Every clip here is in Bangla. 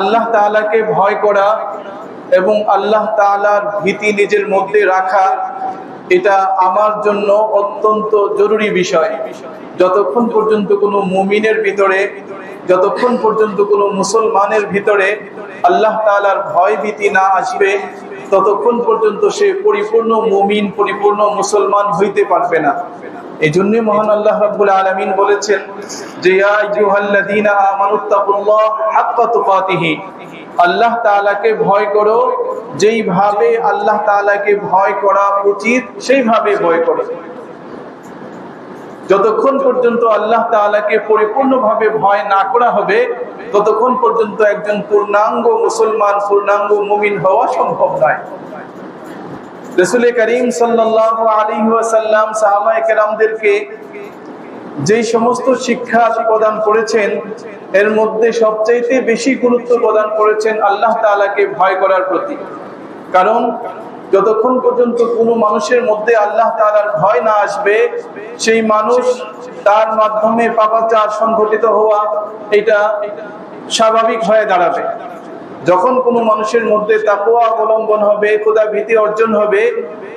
আল্লাহ তাআলাকে ভয় করা এবং আল্লাহ তাআলার ভীতি নিজের মধ্যে রাখা, এটা আমার জন্য অত্যন্ত জরুরি বিষয়। যতক্ষণ পর্যন্ত কোনো মুমিনের ভিতরে, যতক্ষণ পর্যন্ত কোনো মুসলমানের ভিতরে আল্লাহ তাআলার ভয় ভীতি না আসবে, ততক্ষণ পর্যন্ত সে পরিপূর্ণ মুমিন, পরিপূর্ণ মুসলমান হইতে পারবে না। এই জন্য মহান আল্লাহ রাব্বুল আলামিন বলেছেন যে ইয়া আইয়ুহাল্লাযীনা আমানুত্তাকুল্লাহ হাক্কা তুকাতিহি, আল্লাহ তাআলাকে ভয় করো, যেইভাবে আল্লাহ তাআলাকে ভয় করা উচিত সেইভাবে ভয় করো। যতক্ষণ পর্যন্ত আল্লাহ তাআলাকে পরিপূর্ণভাবে ভয় না করা হবে, ততক্ষণ পর্যন্ত একজন পূর্ণাঙ্গ মুসলমান, পূর্ণাঙ্গ মুমিন হওয়া সম্ভব নয়। রাসূল করিম সাল্লাল্লাহু আলাইহি ওয়াসাল্লাম সাহাবায়ে কেরামদেরকে যেই সমস্ত শিক্ষা প্রদান করেছেন, এর মধ্যে সবচাইতে বেশি গুরুত্ব প্রদান করেছেন আল্লাহ তাআলাকে ভয় করার প্রতি। কারণ যতক্ষণ পর্যন্ত কোনো মানুষের মধ্যে আল্লাহ তাআলার ভয় না আসবে, সেই মানুষ, তার মাধ্যমে পাপাচার সংঘটিত হওয়া এটা স্বাভাবিক হয়ে দাঁড়াবে। যখন কোনো মানুষের মধ্যে তাকওয়া অবলম্বন হবে, খোদা ভীতি অর্জন হবে,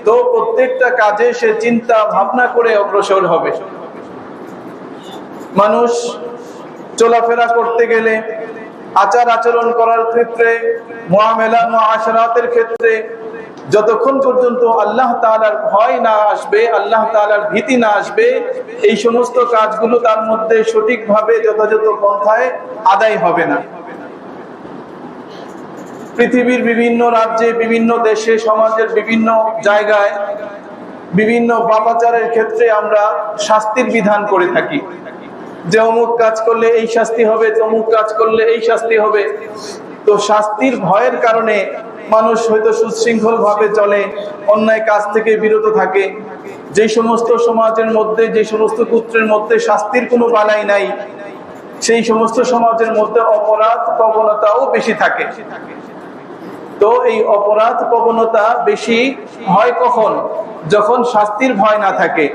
তো প্রত্যেকটা কাজে সে চিন্তা ভাবনা করে অগ্রসর হবে। মানুষ চলাফেরা করতে গেলে, আচার আচরণ করার ক্ষেত্রে, মুআমালা মুআশারাতের ক্ষেত্রে যতক্ষণ পর্যন্ত আল্লাহ তাআলার ভয় না আসবে, আল্লাহ তাআলার ভীতি না আসবে, এই সমস্ত কাজগুলো তার মধ্যে সঠিকভাবে যথাযথ পন্থায় আদায় হবে না। পৃথিবীর বিভিন্ন রাজ্যে, বিভিন্ন দেশে, সমাজের বিভিন্ন জায়গায় বিভিন্ন পাপাচারের ক্ষেত্রে আমরা শাস্তির বিধান করে থাকি, যে অমুক কাজ করলে এই শাস্তি হবে, তমুক কাজ করলে এই শাস্তি হবে। তো শাস্তির ভয়ের কারণে মানুষ হয়তো সুশৃঙ্খল ভাবে চলে, অন্যায় কাজ থেকে বিরত থাকে। যে সমস্ত সমাজের মধ্যে, যে সমস্ত গোত্রের মধ্যে শাস্তির কোনো বালাই নাই, সেই সমস্ত সমাজের মধ্যে অপরাধ প্রবণতাও বেশি থাকে। তো এই অপরাধ প্রবণতা বেশি হয় কখন? যখন শাস্তির ভয় না থাকে।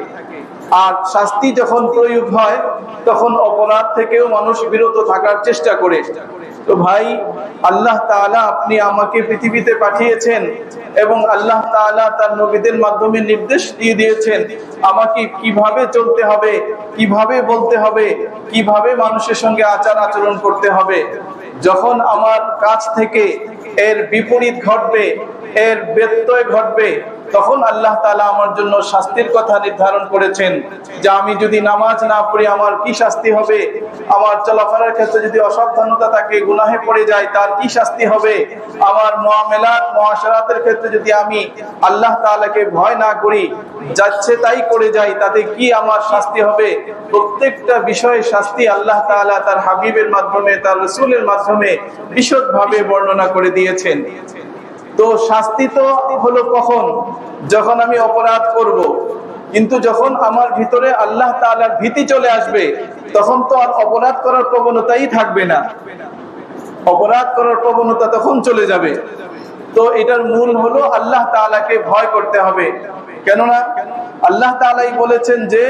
আর শাস্তি যখন প্রয়োগ হয়, তখন অপরাধ থেকেও মানুষ বিরত থাকার চেষ্টা করে। তো ভাই, আল্লাহ তাআলা আপনি আমাকে পৃথিবীতে পাঠিয়েছেন এবং আল্লাহ তাআলা তার নবীদের মাধ্যমে নির্দেশ দিয়ে দিয়েছেন আমাকে কিভাবে চলতে হবে, কিভাবে বলতে হবে, কিভাবে মানুষের সঙ্গে আচার আচরণ করতে হবে। যখন আমার কাছ থেকে এর বিপরীত ঘটবে, এর ব্যত্যয় ঘটবে, তখন আল্লাহ তাআলা আমার জন্য শাস্তির কথা নির্ধারণ করেছেন, যে আমি যদি নামাজ না পড়ি আমার কি শাস্তি হবে, আমার চলাফেরার ক্ষেত্রে যদি অসাবধানতা থাকে, গুনাহে পড়ে যায়, তার কি শাস্তি হবে, আমার মুআমালাত মুআশারাতের ক্ষেত্রে যদি আমি আল্লাহ তাআলাকে ভয় না করি, যাচ্ছে তাই করে যাই, তাতে কি আমার শাস্তি হবে। প্রত্যেকটা বিষয়ে শাস্তি আল্লাহ তাআলা তার হাবিবের মাধ্যমে, তার রাসূলের মাধ্যমে বিশদভাবে বর্ণনা করে দিয়েছেন। তো শাস্তি তো হলো কখন? যখন আমি অপরাধ করব। কিন্তু যখন আমার ভিতরে আল্লাহ তাআলার ভীতি চলে আসবে, তখন তো আর অপরাধ করার প্রবণতাই থাকবে না, অপরাধ করার প্রবণতা তখন চলে যাবে। তো এটার মূল হলো আল্লাহ তাআলাকে ভয় করতে হবে। কেননা আল্লাহ তাআলাই বলেছেন যে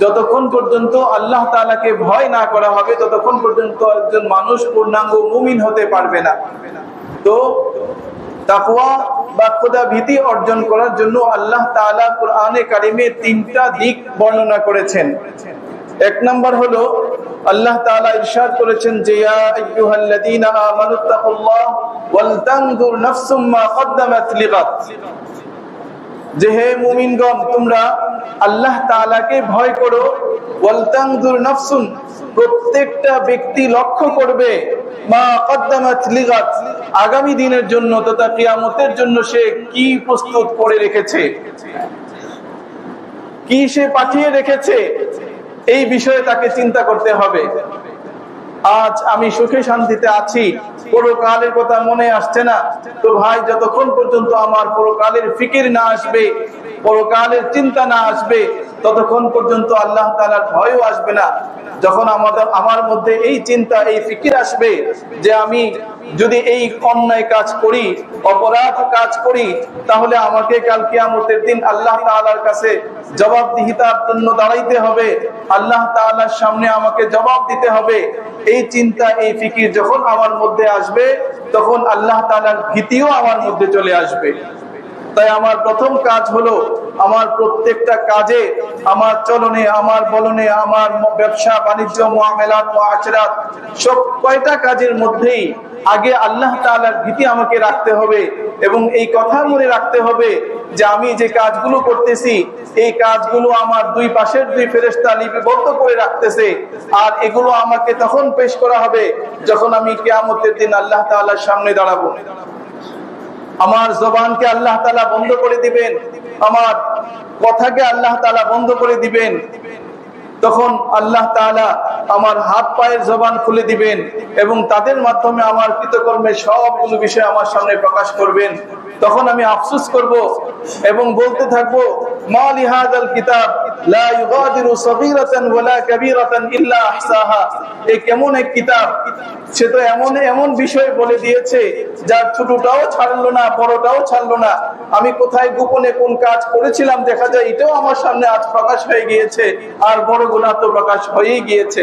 যতক্ষণ পর্যন্ত আল্লাহ তাআলাকে ভয় না করা হবে, ততক্ষণ পর্যন্ত একজন মানুষ পূর্ণাঙ্গ মুমিন হতে পারবে না। তো তাকওয়া বা খোদা ভীতি অর্জন করার জন্য আল্লাহ তাআলা কোরআনে কারিমে 3টা দিক বর্ণনা করেছেন। এক নাম্বার হলো আল্লাহ তাআলা ইরশাদ করেছেন যে ইয়া আইয়ুহাল্লাযীনা আমানুত্তাকুল্লাহ ওয়াল তানজুর নাফসুম মা কদ্দামাত লিগাদ, যে হে মুমিনগণ, তোমরা আল্লাহ তাআলাকে ভয় করো। ওয়াল তানজুর নাফসুন, প্রত্যেকটা ব্যক্তি লক্ষ্য করবে, মা কদ্দামাত লিগাদ, আগামী দিনের জন্য তথা কিয়ামতের জন্য সে কি প্রস্তুত করে রেখেছে, কি সে পাঠিয়ে রেখেছে, এই বিষয়ে তাকে চিন্তা করতে হবে। আজ আমি সুখে শান্তিতে আছি, পরকালের কথা মনে আসছে না। তো ভাই, যতক্ষণ পর্যন্ত আমার পরকালের ফিকির না আসবে, পরকালের চিন্তা না আসবে, ততক্ষণ পর্যন্ত আল্লাহ তাআলার ভয়ও আসবে না। যখন আমার মধ্যে এই চিন্তা, এই ফিকির আসবে যে আমি যদি এই অন্যায় কাজ করি, অপরাধ কাজ করি, তাহলে আমাকে কাল কিয়ামতের দিন আল্লাহ তাআলার কাছে জবাবদিহিতার জন্য দাঁড়াইতে হবে, আল্লাহ তাআলার সামনে আমাকে জবাব দিতে হবে। এই চিন্তা, এই ফিকির যখন আমার মধ্যে আসবে, তখন আল্লাহ তাআলার ভীতিও আমার মধ্যে চলে আসবে। তাই আমার প্রথম কাজ হলো, আমার প্রত্যেকটা কাজে, আমার চলনে, আমার বলনে, আমার ব্যবসা বাণিজ্য, মুআমালাত, মুআশারাত, সব কয়টা কাজের মধ্যেই আগে আল্লাহ তাআলার ভীতি আমাকে রাখতে হবে। এবং এই কথা মনে রাখতে হবে যে আমি যে কাজগুলো করতেছি, এই কাজগুলো আমার দুই পাশের দুই ফেরেশতা লিপিবদ্ধ করে রাখতেছে। আর এগুলো আমাকে তখন পেশ করা হবে যখন আমি কিয়ামতের দিন আল্লাহ তাআলার সামনে দাঁড়াবো। আমার জবানকে আল্লাহ তাআলা বন্ধ করে দিবেন, আমার কথাকে আল্লাহ তাআলা বন্ধ করে দিবেন। তখন আল্লাহ তাআলা আমার হাত পায়ের জবান খুলে দিবেন এবং তাদের মাধ্যমে আমার কৃতকর্মের সবগুলো বিষয় আমার সামনে প্রকাশ করবেন। তখন আমি আফসোস করব এবং বলতে থাকবো, মা লিহাযাল কিতাব লা ইউগাদিরু সগীরাতান ওয়ালা কাবীরাতান ইল্লা আহসাহা। এই কেমন এক কিতাব, সে তো এমন এমন বিষয় বলে দিয়েছে যার ছোটটাও ছাড়লো না, বড়টাও ছাড়লো না। আমি কোথায় গোপনে কোন কাজ করেছিলাম দেখা যায় এটাও আমার সামনে আজ প্রকাশ হয়ে গিয়েছে, আর বড় গুনাহ তো প্রকাশ হয়েই গিয়েছে।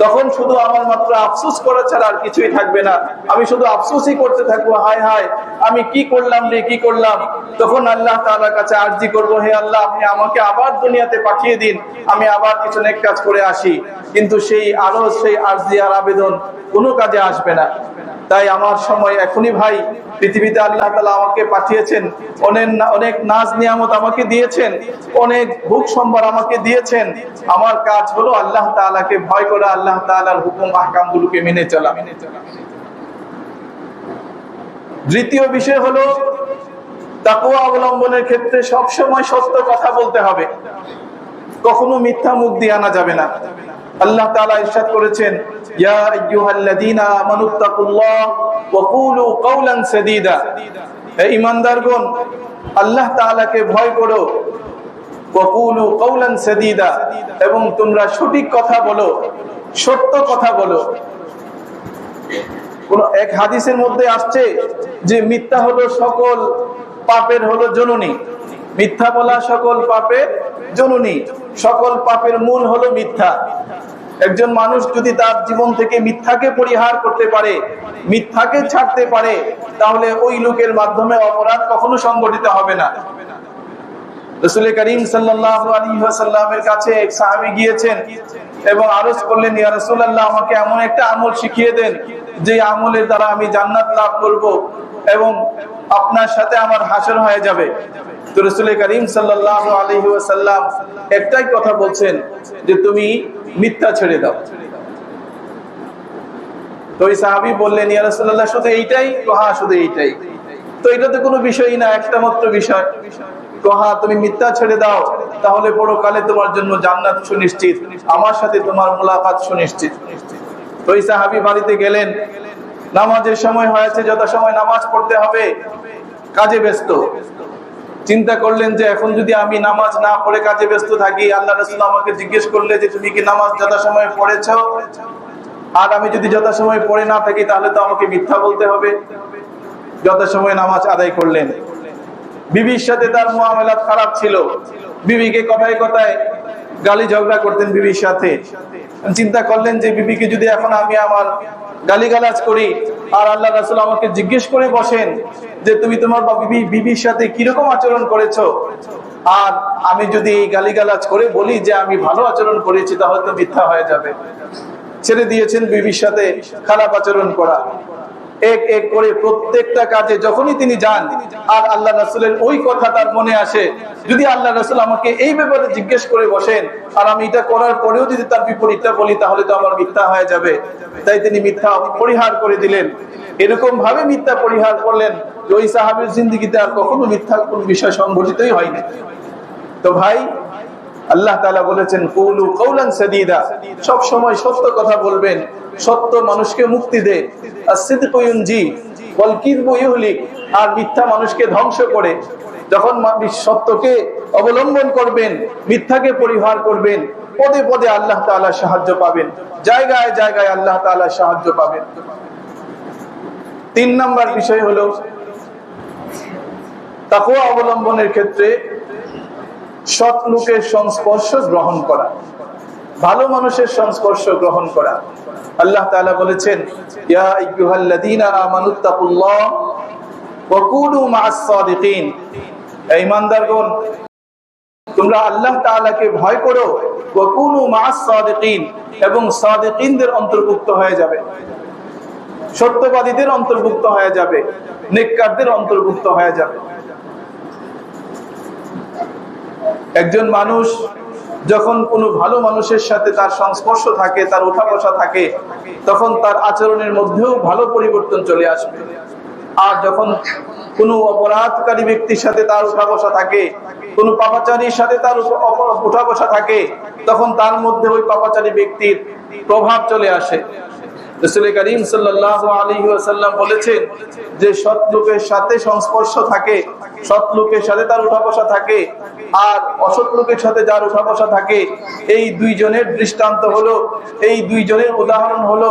তখন শুধু আমার মাত্র আফসোস করা ছাড়া আর কিছুই থাকবে না। আমি শুধু আফসোসই করতে থাকবো, হায় হায় আমি কি করলাম রে, কি করলাম। তখন আল্লাহ তাআলার কাছে আরজি করবো, হে আল্লাহ, আপনি আমাকে আবার দুনিয়াতে পাঠিয়ে দিন, আমি আবার কিছু নেক কাজ করে আসি। কিন্তু সেই আরজ, সেই আরজি আর আবেদন কোনো কাজে আসবে না। তাই আমার সময় এখনই ভাই, পৃথিবীতে আল্লাহ তাআলা আমাকে পাঠিয়েছেন, অনেক নাজ নিয়ামত আমাকে দিয়েছেন, অনেক ভোগ সম্ভার আমাকে দিয়েছেন। আমার কাজ হলো আল্লাহ তাআলাকে ভয় করা, আল্লাহ তাআলার হুকুম আহকামগুলোকে মেনে চলা। দ্বিতীয় বিষয় হলো তাকওয়া অবলম্বনের ক্ষেত্রে সবসময় সত্য কথা বলতে হবে, কখনো মিথ্যা মুখ দিয়ে আনা যাবে না। আল্লাহ তাআলা ইরশাদ করেছেন, ইয়া আইয়ুহাল্লাযীনা আমানুত্তাকুল্লাহ ওয়া কুলু কাওলান সাদীদা। হে ঈমানদারগণ, আল্লাহ তাআলাকে ভয় করো, ওয়া কুলু কাওলান সাদীদা, এবং তোমরা সঠিক কথা বলো, সত্য কথা বলো। কোন এক হাদিসের মধ্যে আসছে যে মিথ্যা হলো সকল পাপের হলো জননী। মিথ্যা বলা সকল পাপের জননী, সকল পাপের মূল হলো মিথ্যা। একজন মানুষ যদি তার জীবন থেকে মিথ্যাকে পরিহার করতে পারে, মিথ্যাকে ছাড়তে পারে, তাহলে ওই লোকের মাধ্যমে অপরাধ কখনো সংগঠিত হবে না। রাসূল করিম সাল্লাল্লাহু আলাইহি ওয়াসাল্লামের কাছে এক সাহাবী গিয়েছেন এবং আরজ করলেন, ইয়া রাসূলুল্লাহ, আমাকে এমন একটা আমল শিখিয়ে দেন যে আমলের দ্বারা আমি জান্নাত লাভ করব এবং আপনার সাথে আমার হাসর হয়ে যাবে। তো রাসূল করিম সাল্লাল্লাহু আলাইহি ওয়াসাল্লাম একটাই কথা বলছেন যে তুমি মিথ্যা ছেড়ে দাও। তো ওই সাহাবী বললেন, ইয়া রাসূলুল্লাহ, শুধু এইটাই? তো হ্যাঁ, শুধু এইটাই। তো এটা তো কোনো বিষয়ই না, একটা মাত্র বিষয়। তো হ্যাঁ, তুমি মিথ্যা ছেড়ে দাও, তাহলে পরকালে তোমার জন্য জান্নাত সুনিশ্চিত, আমার সাথে তোমার মুলাকাত সুনিশ্চিত। তো ওই সাহাবী বাড়িতে গেলেন, নামাজের সময় হয়েছে, যথাসময় নামাজ পড়তে হবে, কাজে ব্যস্ত। চিন্তা করলেন যে এখন যদি আমি নামাজ না পড়ে কাজে ব্যস্ত থাকি, আল্লাহ রাসূল আমাকে জিজ্ঞেস করলে যে তুমি কি নামাজ যথাসময়ে পড়েছো, আর আমি যদি যথাসময়ে পড়ে না থাকি তাহলে তো আমাকে মিথ্যা বলতে হবে। যথাসময়ে নামাজ আদায় করলেন। বিবির সাথে তার মুআমালাত খারাপ ছিল, বিবিকে কথায় কথায় গালি ঝগড়া করতেন বিবির সাথে। চিন্তা করলেন যে বিবিকে যদি এখন আমি আমার গালিগালাজ করি আর আল্লাহ রাসূল আমাকে জিজ্ঞেস করে বসেন যে তুমি তোমার বিবির সাথে কিরকম আচরণ করেছো, আর আমি যদি এই গালিগালাজ করে বলি যে আমি ভালো আচরণ করেছি, তাহলে তো মিথ্যা হয়ে যাবে। ছেড়ে দিয়েছেন বিবির সাথে খারাপ আচরণ করা। এক এক করে প্রত্যেকটা কাজে যখনই তিনি যান আর আল্লাহ রাসূলের ওই কথা তার মনে আসে, যদি আল্লাহ রাসূল আমাকে এই ব্যাপারে জিজ্ঞেস করে বসেন আর আমি এটা করার পরেও যদি তার বিপরীতটা বলি, তাহলে তো আমার মিথ্যা হয়ে যাবে। তাই তিনি মিথ্যা পরিহার করে দিলেন। এরকম ভাবে মিথ্যা পরিহার করলেন যে ওই সাহাবীর জিন্দেগিতে আর কখনো মিথ্যা কোন বিষয় সংঘটিতই হয়নি। তো ভাই, আল্লাহ তাআলা বলেছেন কুলু কাওলান সাদীদা, সব সময় সত্য কথা বলবেন। সত্য মানুষকে মুক্তি দেয়, আর সিদকু ইউনজি ওয়াল কিযবু ইহলিক, আর মিথ্যা মানুষকে ধ্বংস করে। যখন সত্যকে অবলম্বন করবেন, মিথ্যাকে পরিহার করবেন, পদে পদে আল্লাহ তাআলা সাহায্য পাবেন, জায়গায় জায়গায় আল্লাহ তাআলা সাহায্য পাবেন। 3 নাম্বার বিষয় হলো তাকওয়া অবলম্বনের ক্ষেত্রে সৎ লোকের সংস্পর্শ গ্রহণ করা, ভালো মানুষের সংস্পর্শ গ্রহণ করা। আল্লাহ তাআলা বলেছেন, ইয়া আইয়ুহাল্লাযীনা আমানুত্তাকুল্লাহ ওয়া কুনু মা'আস সাদিকিন, হে ঈমানদারগণ তোমরা আল্লাহ তাআলাকে ভয় করো, ওয়া কুনু মা'আস সাদিকিন, এবং সাদিকিনদের অন্তর্ভুক্ত হয়ে যাবে, সত্যবাদীদের অন্তর্ভুক্ত হয়ে যাবে, নেককারদের অন্তর্ভুক্ত হয়ে যাবে। একজন মানুষ যখন কোনো ভালো মানুষের সাথে তার সংস্পর্শ থাকে, তার উঠা বসা থাকে, তখন তার আচরণের মধ্যেও ভালো পরিবর্তন চলে আসবে। আর যখন কোনো অপরাধকারী ব্যক্তির সাথে তার উঠা বসা থাকে, কোনো পাপাচারীর সাথে তার উঠা বসা থাকে, তখন তার মধ্যে ওই পাপাচারী ব্যক্তির প্রভাব চলে আসে। রাসূল করিম সাল্লাল্লাহু আলাইহি ওয়াসাল্লাম বলেছেন যে সৎ লোকের সাথে সংস্পর্শ থাকে, সৎ লোকের সাথে তার উঠা বসা থাকে, আর অসৎ লোকের সাথে যার উঠা বসা থাকে, এই দুইজনের দৃষ্টান্ত হলো, এই দুইজনের উদাহরণ হলো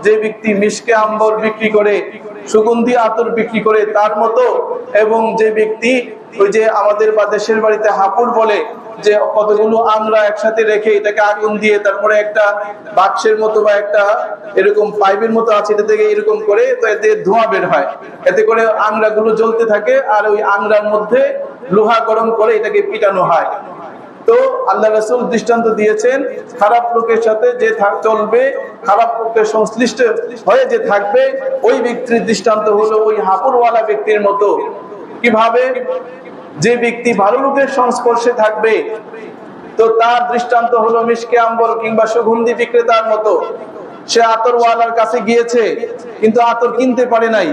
যে ব্যক্তি মিশকে আম্বর বিক্রি করে, সুগন্ধি আতর বিক্রি করে তার মতো, এবং যে ব্যক্তি ওই যে আমাদের বা দেশের বাড়িতে হাপুর বলে, যে কতগুলো আমরা একসাথে রেখে এটাকে আগুন দিয়ে তারপরে একটা বাক্সের মতো বা একটা এরকম পাইপের মতো আছে, এটা থেকে এরকম করে তো এতে ধোঁয়া বের হয়, এতে করে আংড়াগুলো জ্বলতে থাকে, আর ওই আংড়ার মধ্যে লোহা গরম করে এটাকে পিটানো হয়। তো আল্লাহ রাসূল দৃষ্টান্ত দিয়েছেন, খারাপ লোকের সাথে যে চলবে, খারাপ লোকের সংশ্লিষ্ট হয়ে যে থাকবে, ওই ব্যক্তির দৃষ্টান্ত হলো ওই হাপুরওয়ালা ব্যক্তির মতো। কিভাবে? যে ব্যক্তি ভালো লোকের সংস্পর্শে থাকবে, তো তার দৃষ্টান্ত হলো মিশকে আম্বর কিংবা সুগন্ধি বিক্রেতার মতো। সে আতরওয়ালার কাছে গিয়েছে কিন্তু আতর কিনতে পারে নাই,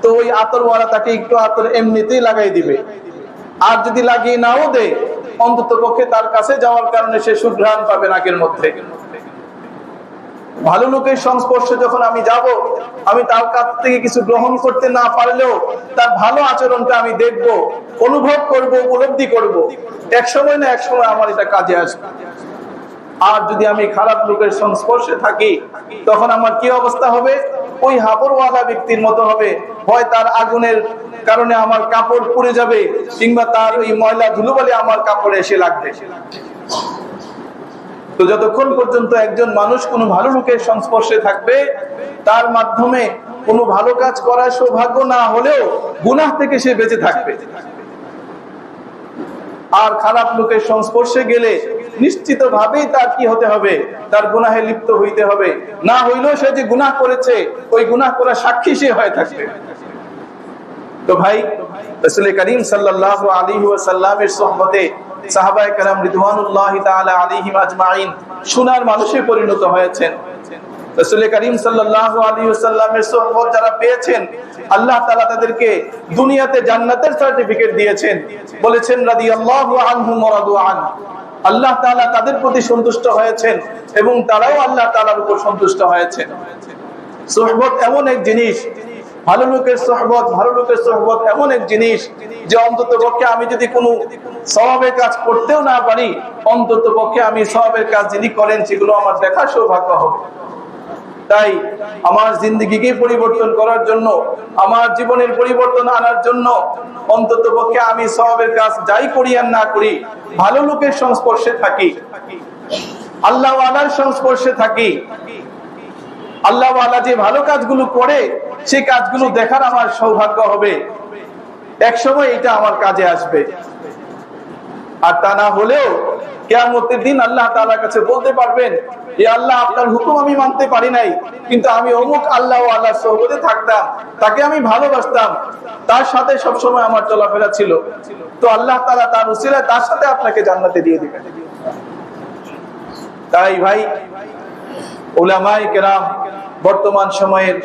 তো ওই আতরওয়ালা তাকে একটু আতর এমনিতেই লাগাই দিবে, আর যদি লাগিয়ে নাও দেয় অন্তত পক্ষে তার কাছে যাওয়ার কারণে সে সুঘ্রাণ পাবে নাকের মধ্যে। ভালো লোকের সংস্পর্শে যখন আমি যাব, আমি তার কাছ থেকে কিছু গ্রহণ করতে না পারলেও তার ভালো আচরণটা আমি দেখব, অনুভব করব, উপলব্ধি করব, এক সময় না এক সময় আমার এটা কাজে আসবে। আর যদি আমি খারাপ লোকের সংস্পর্শে থাকি, তখন আমার কি অবস্থা হবে? ওই হাপড়ওয়ালা ব্যক্তির মতো হবে, হয় তার আগুনের কারণে আমার কাপড় পুড়ে যাবে, কিংবা তার ওই ময়লা ধুলোবালি আমার কাপড়ে এসে লাগবে। তো যতক্ষণ পর্যন্ত একজন মানুষ কোনো ভালো লোকের সংস্পর্শে থাকবে, তার মাধ্যমে কোনো ভালো কাজ করার সৌভাগ্য না হলেও গুনাহ থেকে সে বেঁচে থাকবে। আর খারাপ লোকের সংস্পর্শে গেলে নিশ্চিতভাবেই তার কি হতে হবে? তার গুনাহে লিপ্ত হইতে হবে, না হইলেও সে যে গুনাহ করেছে ওই গুনাহ করার সাক্ষী সে হয়ে থাকবে। তো ভাই, রাসূল করিম সাল্লাল্লাহু আলাইহি ওয়াসাল্লামের সুহবতে সাহাবায়ে কেরাম রিদওয়ানুল্লাহি তাআলা আলাইহিম আজমাইন সোনার মানুষে পরিণত হয়েছেন। রাসূল করিম সাল্লাল্লাহু আলাইহি ওয়াসাল্লামের সুহবত যারা পেয়েছেন, আল্লাহ তাআলা তাদেরকে দুনিয়াতে জান্নাতের সার্টিফিকেট দিয়েছেন। বলেছেন রাদিয়াল্লাহু আনহুম ওয়া রাদু আন, আল্লাহ তাআলা তাদের প্রতি সন্তুষ্ট হয়েছেন এবং তারাও আল্লাহ তাআলার উপর সন্তুষ্ট হয়েছেন। সুহবত এমন এক জিনিস, ভালো লোকের সুহবত এমন এক জিনিস যে অন্তত পক্ষে আমি যদি কোনো সওয়াবের কাজ করতেও না পারি, অন্তত পক্ষে আমি সওয়াবের কাজ যিনি করেন সেগুলো আমার দেখার সৌভাগ্য হবে। তাই আমার জিন্দেগিকে পরিবর্তন করার জন্য, আমার জীবনের পরিবর্তন আনার জন্য অন্তত পক্ষে আমি সওয়াবের কাজ যাই করি আর না করি, ভালো লোকের সংস্পর্শে থাকি, আল্লাহ ওয়ালার সংস্পর্শে থাকি। আল্লাহ ওয়ালা যে ভালো কাজগুলো করে সেই কাজগুলো দেখার আমার সৌভাগ্য হবে, এক সময় এটা আমার কাজে আসবে। আর তা না হলেও কিয়ামতের দিন আল্লাহ তাআলার কাছে বলতে পারবেন, এ আল্লাহ, আপনার হুকুম আমি মানতে পারি নাই, কিন্তু আমি অমুক আল্লাহ ওয়ালার সোহবতে থাকতাম, তাকে আমি ভালোবাসতাম, তার সাথে সবসময় আমার চলাফেরা ছিল, তো আল্লাহ তাআলা তার উসিলায় তার সাথে আপনাকে জান্নাতে দিয়ে দিবেন। তাই ভাই, উলামায়ে কেরাম, বর্তমান সময়ের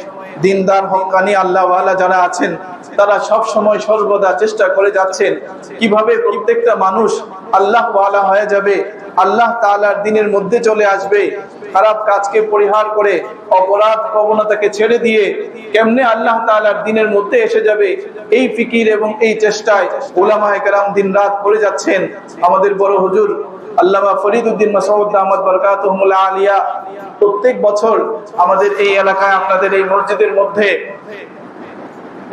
দিনদার হক্কানি আল্লাহ ওয়ালা যারা আছেন, তারা সব সময় সর্বদা চেষ্টা করে যাচ্ছেন কিভাবে প্রত্যেকটা মানুষ আল্লাহ ওয়ালা হয়ে যাবে, আল্লাহ তাআলার দ্বীনের মধ্যে চলে আসবে, খারাপ কাজকে পরিহার করে অপরাধ প্রবণতাকে ছেড়ে দিয়ে কেমনে আল্লাহ তাআলার দিনের মধ্যে এসে যাবে, এই ফিকির এবং এই চেষ্টায় উলামায়ে কেরাম দিন রাত করে যাচ্ছেন। আমাদের বড় হুজুর আল্লামা ফরিদউদ্দিন মাসউদ দামাত বারাকাতুহুল আলিয়া প্রত্যেক বছর আমাদের এই এলাকায় আপনাদের এই মসজিদের মধ্যে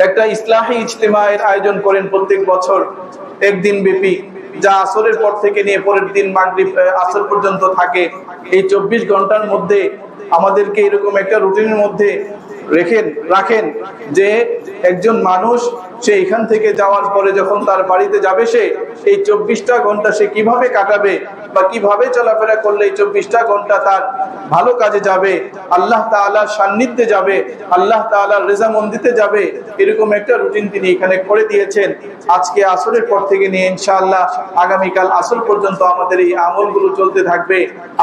একটা ইসলাহি ইজতিমায়ের আয়োজন করেন প্রত্যেক বছর একদিন ব্যাপী, যা আসরের পর থেকে নিয়ে পরের দিন মাগরিব আসর পর্যন্ত থাকে। এই 24 ঘন্টার মধ্যে আমাদেরকে এরকম একটা রুটিনের মধ্যে রাখেন যে একজন মানুষ সে এখান থেকে যাওয়ার পরে যখন তার বাড়িতে যাবে, সে এই 24টা ঘন্টা সে কিভাবে কাটাবে বা কিভাবে চলাফেরা করলে এই 24টা ঘন্টা তার ভালো কাজে যাবে, আল্লাহ তাআলার সান্নিধ্যে যাবে, আল্লাহ তাআলার রেজামন্দিতে যাবে, এরকম একটা রুটিন তিনি এখানে করে দিয়েছেন। আজকে আসরের পর থেকে নিয়ে ইনশাআল্লাহ আগামীকাল আসর পর্যন্ত আমাদের এই আমলগুলো চলতে থাকবে।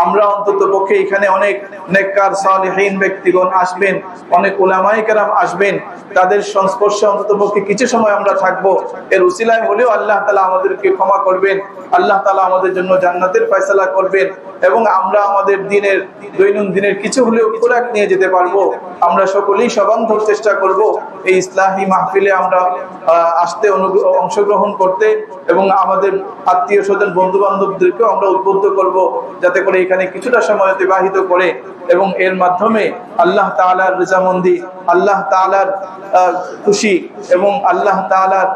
আমরা অন্তত পক্ষে এখানে অনেক নেককার সালেহীন ব্যক্তিগণ আসবেন, অনেক উলামায়ে কেরাম আসবেন, তাদের সংস্পর্শে অন্তত পক্ষে কিছু সময় আমরা থাকবো। এর উসিলায় হলেও আল্লাহ তাআলা আমাদেরকে ক্ষমা করবেন, আল্লাহ তাআলা আমাদের জন্য জান্নাতের ফয়সালা করবেন এবং আমরা আমাদের দিনের দৈনন্দিনের কিছু হলেও খোরাক নিয়ে যেতে পারবো। আমরা সকলেই সবান্ধব চেষ্টা করব এই ইসলাহি মাহফিলে আমরা আসতে, অংশগ্রহণ করতে এবং আমাদের আত্মীয় স্বজন বন্ধু বান্ধবদেরকেও আমরা উদ্বুদ্ধ করব যাতে করে এখানে কিছুটা সময় অতিবাহিত করে এবং এর মাধ্যমে আল্লাহ তাআলার রেজামন্দি, আল্লাহ তাআলার খুশি এবং আল্লাহ তাআলার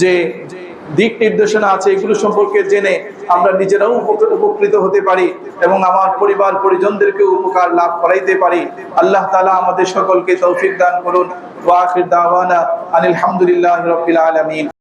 যে দিক নির্দেশনা আছে এগুলো সম্পর্কে জেনে আমরা নিজেরাও উপকৃত হতে পারি এবং আমার পরিবার পরিজনদেরকে উপকার লাভ করাইতে পারি। আল্লাহ তাআলা আমাদের সকলকে তৌফিক দান করুন। ওয়া আখির দাওয়ানা আনিল হামদুলিল্লাহি রাব্বিল আলামিন।